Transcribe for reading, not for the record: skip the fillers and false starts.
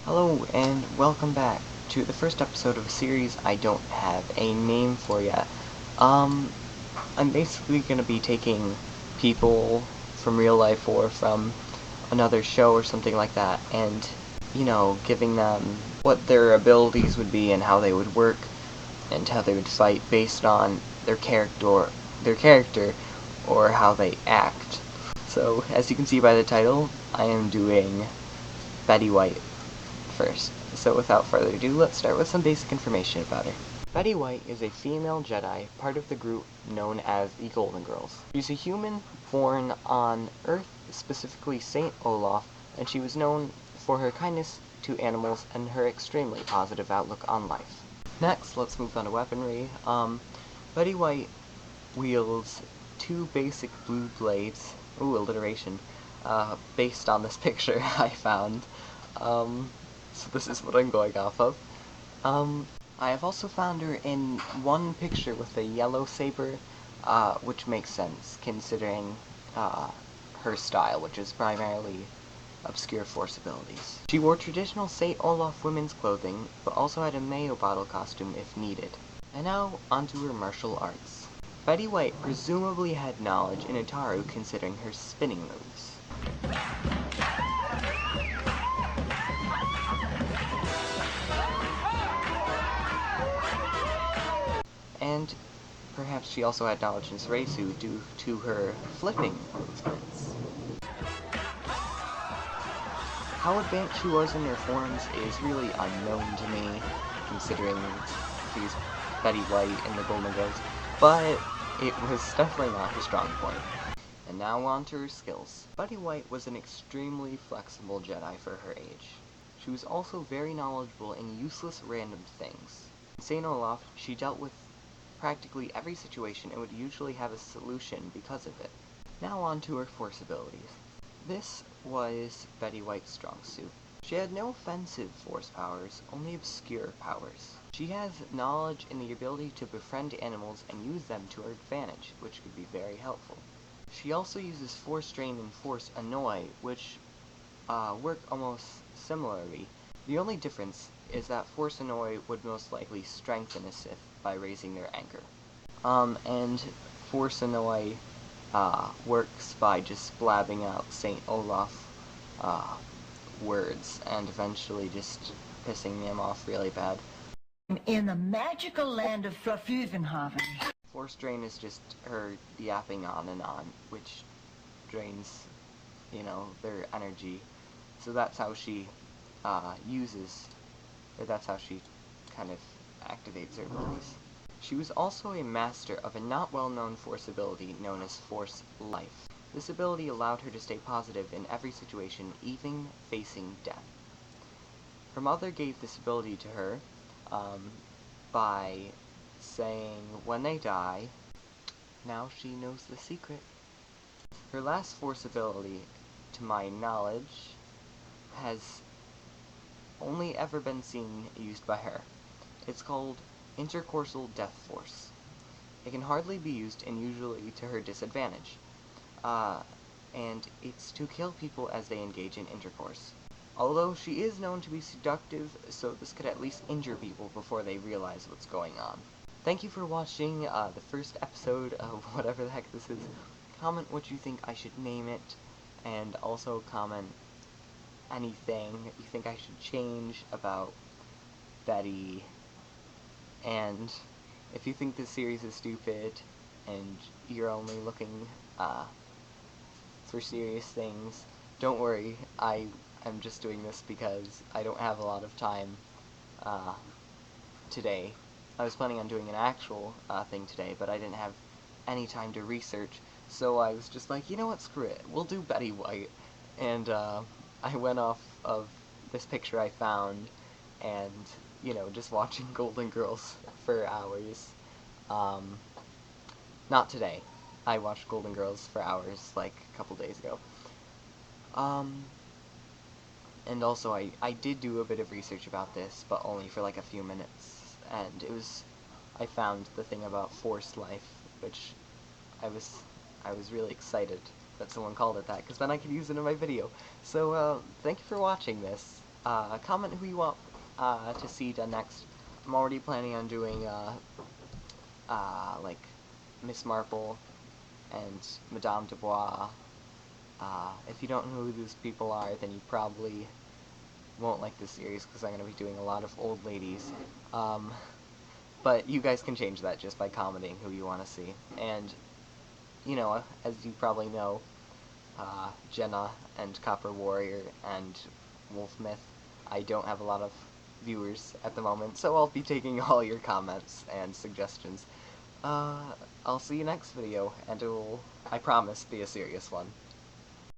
Hello and welcome back to the first episode of a series I don't have a name for yet. Um, I'm basically going to be taking people from real life or from another show or something like that and, giving them what their abilities would be and how they would work and how they would fight based on their character or how they act. So, as you can see by the title, I am doing Betty White first. So without further ado, let's start with some basic information about her. Betty White is a female Jedi, part of the group known as the Golden Girls. She's a human born on Earth, specifically St. Olaf, and she was known for her kindness to animals and her extremely positive outlook on life. Next, let's move on to weaponry. Betty White wields two basic blue blades, alliteration, based on this picture I found. So this is what I'm going off of. I have also found her in one picture with a yellow saber, which makes sense considering her style, which is primarily obscure force abilities. She wore traditional St. Olaf women's clothing, but also had a mayo bottle costume if needed. And now, onto her martial arts. Betty White presumably had knowledge in Ataru considering her spinning moves. And perhaps she also had knowledge in Suresu due to her flipping movements. How advanced she was in her forms is really unknown to me, considering she's Betty White in the Golden Girls, but it was definitely not her strong point. And now on to her skills. Betty White was an extremely flexible Jedi for her age. She was also very knowledgeable in useless random things. In St. Olaf, she dealt with practically every situation and would usually have a solution because of it. Now on to her force abilities. This was Betty White's strong suit. She had no offensive force powers, only obscure powers. She has knowledge in the ability to befriend animals and use them to her advantage, which could be very helpful. She also uses Force Drain and Force Annoy, which work almost similarly. The only difference is that Force Annoy would most likely strengthen a Sith by raising their anger. And Force Annoy works by just blabbing out St. Olaf words and eventually just pissing them off really bad. In the magical land of Fluffuvenhaven. Force Drain is just her yapping on and on, which drains, their energy. So that's how she that's how she kind of activates her abilities. She was also a master of a not well-known force ability known as Force Life. This ability allowed her to stay positive in every situation, even facing death. Her mother gave this ability to her by saying, when they die, now she knows the secret. Her last force ability, to my knowledge, has only ever been seen used by her. It's called Intercoursal Death Force. It can hardly be used and usually to her disadvantage. And it's to kill people as they engage in intercourse. Although she is known to be seductive, so this could at least injure people before they realize what's going on. Thank you for watching the first episode of whatever the heck this is. Comment what you think I should name it, and also comment anything you think I should change about Betty. And if you think this series is stupid and you're only looking for serious things, don't worry. I'm just doing this because I don't have a lot of time today. I was planning on doing an actual thing today, but I didn't have any time to research, so I was just like, you know what, screw it, we'll do Betty White. And I went off of this picture I found, and, just watching Golden Girls for hours. Not today. I watched Golden Girls for hours, like, a couple days ago. And also, I did do a bit of research about this, but only for like a few minutes, and I found the thing about Force Life, which I was really excited that someone called it that, because then I could use it in my video. So, thank you for watching this. comment who you want to see done next. I'm already planning on doing like Miss Marple and Madame Dubois. If you don't know who these people are, then you probably won't like this series because I'm going to be doing a lot of old ladies. But you guys can change that just by commenting who you want to see. And, you know, as you probably know, Jenna and Copper Warrior and Wolfmyth, I don't have a lot of viewers at the moment, so I'll be taking all your comments and suggestions. I'll see you next video, and it will, I promise, be a serious one.